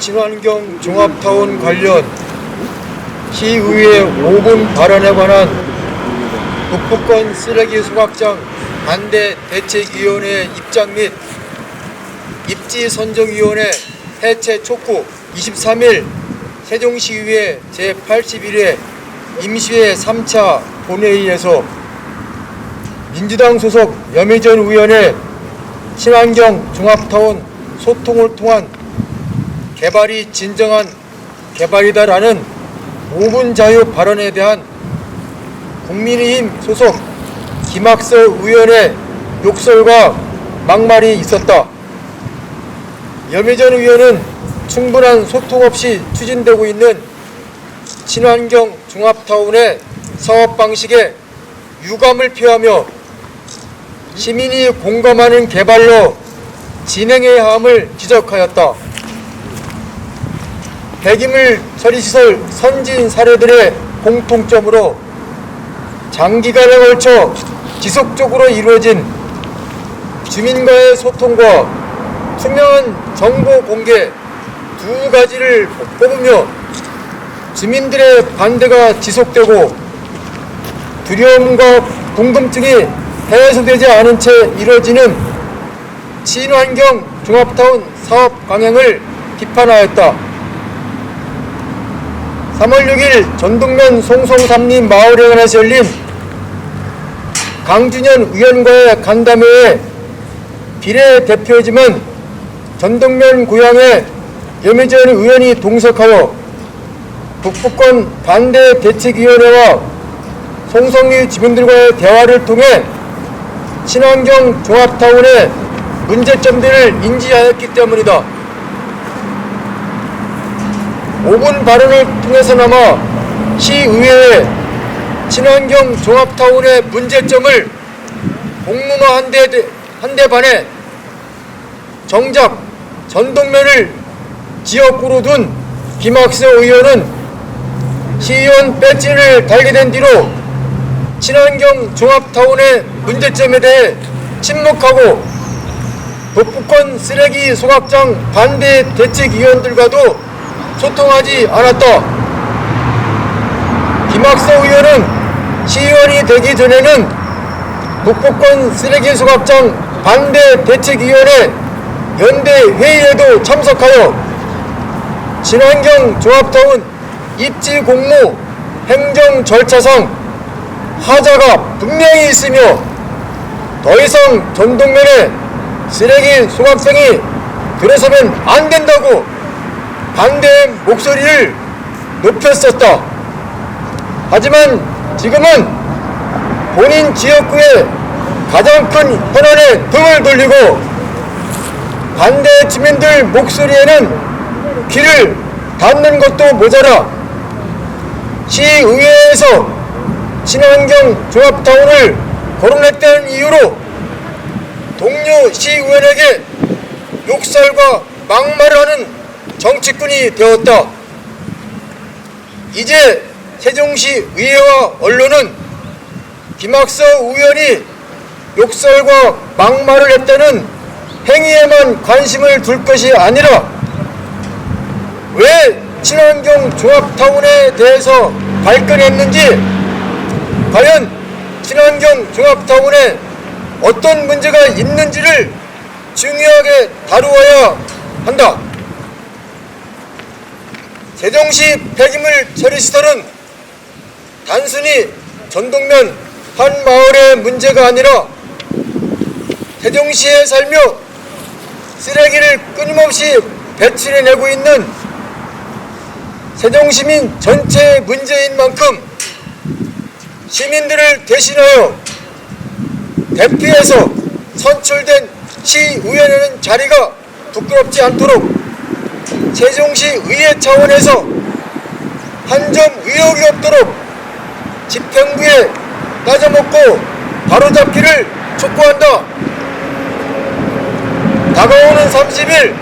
친환경 종합타운 관련 시의회 5분 발언에 관한 북부권 쓰레기 소각장 반대 대책위원회 입장 및 입지선정위원회 해체 촉구 23일 세종시의회 제81회 임시회 3차 본회의에서 민주당 소속 염혜전 의원의 친환경 종합타운 소통을 통한 개발이 진정한 개발이다라는 5분 자유 발언에 대한 국민의힘 소속 김학서 의원의 욕설과 막말이 있었다. 염혜전 의원은 충분한 소통 없이 추진되고 있는 친환경 종합타운의 사업 방식에 유감을 표하며 시민이 공감하는 개발로 진행해야 함을 지적하였다. 폐기물 처리시설 선진 사례들의 공통점으로 장기간에 걸쳐 지속적으로 이루어진 주민과의 소통과 투명한 정보 공개 두 가지를 꼽으며 주민들의 반대가 지속되고 두려움과 궁금증이 해소되지 않은 채 이루어지는 친환경 종합타운 사업 강행을 비판하였다. 3월 6일 전동면 송송삼림 마을회관에서 열린 강준현 의원과의 간담회에 비례대표이지만 전동면 고향의 염혜전 의원이 동석하여 북부권 반대 대책위원회와 송성리 주민들과의 대화를 통해 친환경 종합타운의 문제점들을 인지하였기 때문이다. 5분 발언을 통해서나마 시의회에 친환경 종합타운의 문제점을 공론화 한 대 반에 정작 전동면을 지역구로 둔 김학서 의원은 시의원 배지를 달게 된 뒤로 친환경 종합타운의 문제점에 대해 침묵하고 북부권 쓰레기 소각장 반대 대책위원들과도 소통하지 않았다. 김학서 의원은 시의원이 되기 전에는 북부권 쓰레기 소각장 반대 대책위원회 연대 회의에도 참석하여 친환경 종합타운 입지 공모 행정 절차상 하자가 분명히 있으며 더 이상 전동면에 쓰레기 소각장이 들어서면 안 된다고 반대의 목소리를 높였었다. 하지만 지금은 본인 지역구의 가장 큰 현안에 등을 돌리고 반대 주민들 목소리에는 귀를 닫는 것도 모자라 시의회에서 친환경 종합타운을 거론했다는 이유로 동료 시의원에게 욕설과 막말을 하는 정치꾼이 되었다. 이제 세종시 의회와 언론은 김학서 의원이 욕설과 막말을 했다는 행위에만 관심을 둘 것이 아니라 왜 친환경 종합타운에 대해서 발끈했는지, 과연 친환경 종합타운에 어떤 문제가 있는지를 중요하게 다루어야 한다. 세종시 폐기물 처리시설은 단순히 전동면 한 마을의 문제가 아니라 세종시에 살며 쓰레기를 끊임없이 배출해내고 있는 세종시민 전체의 문제인 만큼 시민들을 대신하여 대피해서 선출된 시의회라는 자리가 부끄럽지 않도록 세종시 의회 차원에서 한 점 의혹이 없도록 집행부에 따져먹고 바로잡기를 촉구한다. 다가오는 30일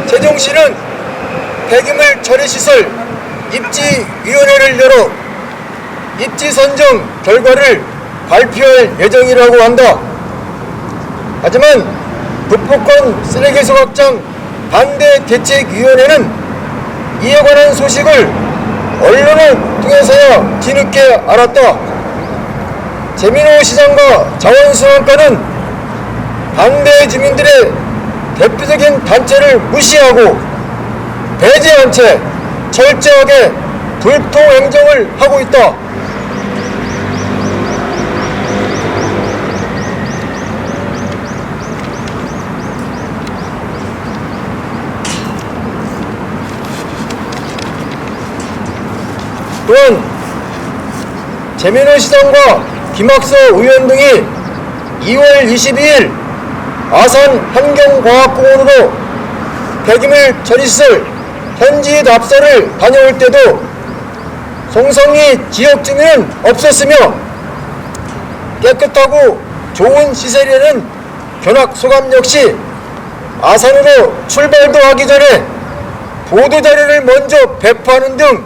세종시는 폐기물 처리시설 입지위원회를 열어 입지 선정 결과를 발표할 예정이라고 한다. 하지만 북부권 쓰레기 소각장 반대 대책위원회는 이에 관한 소식을 언론을 통해서야 뒤늦게 알았다. 재민호 시장과 자원순환과는 반대 주민들의 대표적인 단체를 무시하고 배제한 채 철저하게 불통 행정을 하고 있다. 또한 재민호 시장과 김학서 의원 등이 2월 22일 아산 환경과학공원으로 폐기물 처리시설 현지 답사를 다녀올 때도 송성리 지역 주민은 없었으며 깨끗하고 좋은 시설이라는 견학 소감 역시 아산으로 출발도 하기 전에 보도자료를 먼저 배포하는 등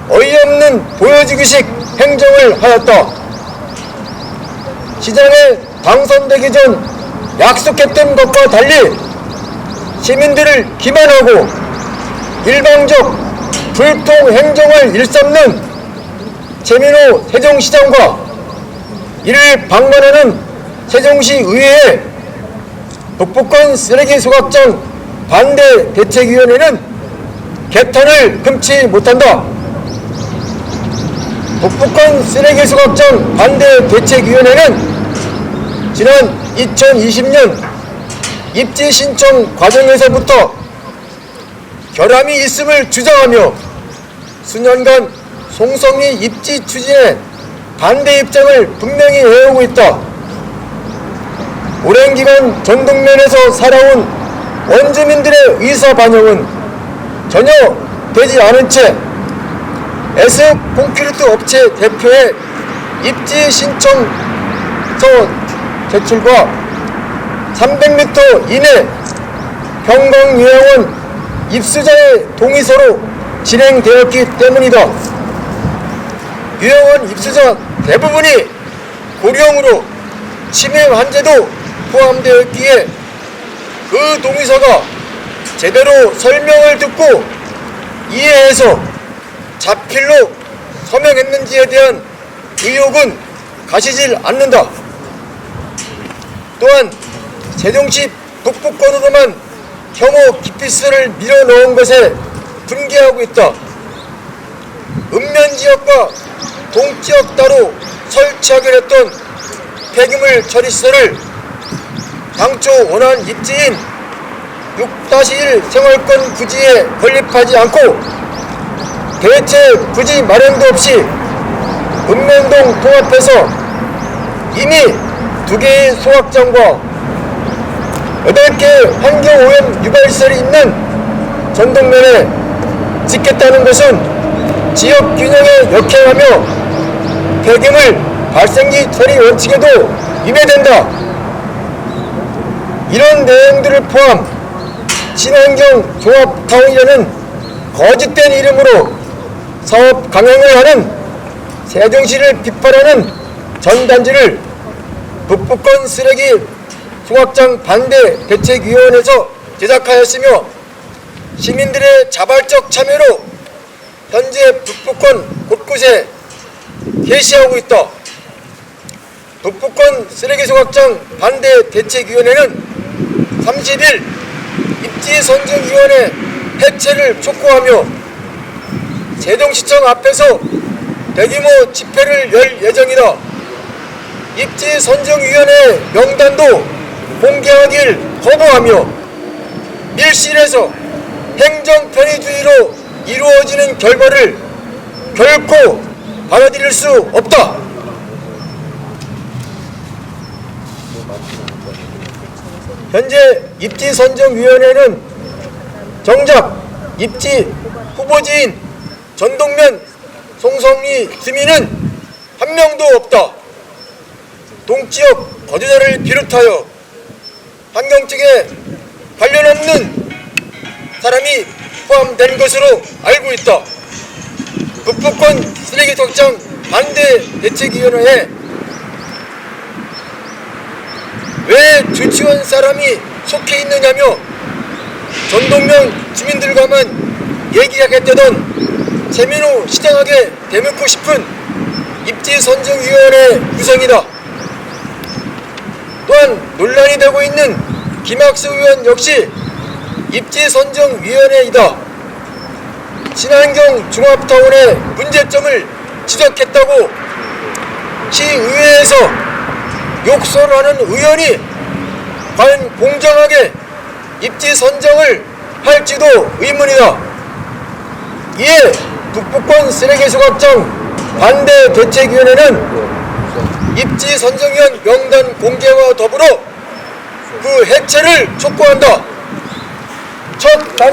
어이없는 보여주기식 행정을 하였다. 시장에 당선되기 전 약속했던 것과 달리 시민들을 기만하고 일방적 불통 행정을 일삼는 재민호 세종시장과 이를 방관하는 세종시 의회의 북부권 쓰레기 소각장 반대 대책위원회는 개탄을 금치 못한다. 북부권 쓰레기 소각장 반대 대책위원회는 지난 2020년 입지 신청 과정에서부터 결함이 있음을 주장하며 수년간 송성리 입지 추진에 반대 입장을 분명히 해오고 있다. 오랜 기간 전동면에서 살아온 원주민들의 의사 반영은 전혀 되지 않은 채 SF 콘크리트 업체 대표의 입지 신청서 제출과 300m 이내 평광요양원 입수자의 동의서로 진행되었기 때문이다. 요양원 입수자 대부분이 고령으로 치매 환자도 포함되었기에 그 동의서가 제대로 설명을 듣고 이해해서 자필로 서명했는지에 대한 의혹은 가시질 않는다. 또한 세종시 북부권으로만 혐오 기피수를 밀어넣은 것에 분개하고 있다. 읍면지역과 동지역 따로 설치하기로 했던 폐기물 처리시설을 당초 원한 입지인 6-1 생활권 부지에 건립하지 않고 대체 부지 마련도 없이 읍면동 통합해서 이미 2개의 소각장과 8개 환경오염 유발시설이 있는 전동면에 짓겠다는 것은 지역 균형에 역행하며 폐기물 발생지 처리 원칙에도 위배된다. 이런 내용들을 포함 친환경 종합타운이라는 거짓된 이름으로 사업 강행을 하는 세종시를 비판하는 전단지를 북부권 쓰레기 소각장 반대 대책위원회에서 제작하였으며 시민들의 자발적 참여로 현재 북부권 곳곳에 게시하고 있다. 북부권 쓰레기 소각장 반대 대책위원회는 30일 입지선정위원회 해체를 촉구하며 세종시청 앞에서 대규모 집회를 열 예정이다. 입지선정위원회 명단도 공개하길 거부하며 밀실에서 행정편의주의로 이루어지는 결과를 결코 받아들일 수 없다. 현재 입지선정위원회는 정작 입지 후보지인 전동면 송성리 주민은 한 명도 없다. 동지역 거주자를 비롯하여 환경측에 관련 없는 사람이 포함된 것으로 알고 있다. 북부권 쓰레기 소각장 반대 대책위원회에 왜 주치원 사람이 속해 있느냐며 전동면 주민들과만 얘기 시작했다던 세민호 시장에게 대묻고 싶은 입지선정위원회 구성이다. 또한 논란이 되고 있는 김학수 의원 역시 입지선정위원회이다. 친환경 종합타운의 문제점을 지적했다고 시의회에서 욕설하는 의원이 과연 공정하게 입지선정을 할지도 의문이다. 이에 북부권 쓰레기 수거장 반대대책위원회는 입지선정위원 명단 공개와 더불어 그 해체를 촉구한다. 첫 단체